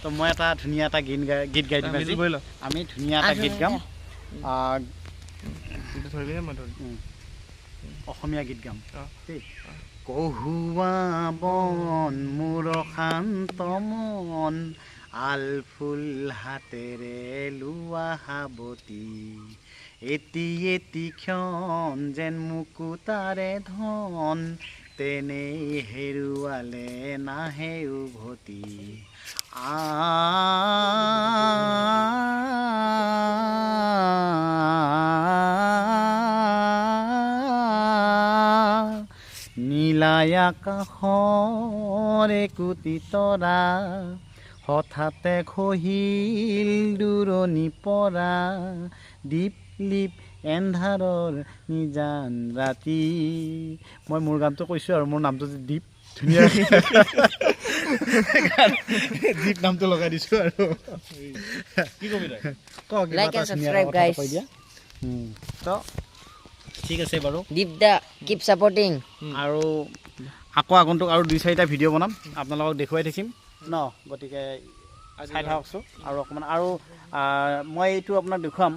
তো মই এটা ধুনীয়া এটা গীত গাই দিম আজি আমি ধুনীয়া এটা গীত গাম অসমীয়া গীত গাম কহুৱা বন মোৰ শান্ত মন আলফুল হাতেৰে লোৱা হাবতি এটি এটি ক্ষণ যেন মুকুতাৰে ধন তেনেই হেৰুৱালে নাহে উভতি নীলাই আকাশৰ একোটি তৰা হঠাতে খহিল দূৰণি পৰা দীপ লিপ এন্ধাৰৰ নিজান ৰাতি মই মোৰ গানটো কৈছোঁ আৰু মোৰ নামটো যে দীপ ধুনীয়া দীপ নামটো লগাই দিছোঁ আৰু কি কবি Like and subscribe, guys. তো ঠিক আছে বাৰু Deep da, keep supporting. আৰু আকৌ আগন্তুক আৰু 2-4টা ভিডিঅ' বনাম আপোনালোকক দেখুৱাই থাকিম ন গতিকে চাই থাককচোন আৰু অকণমান আৰু মই এইটো আপোনাক দেখুৱাম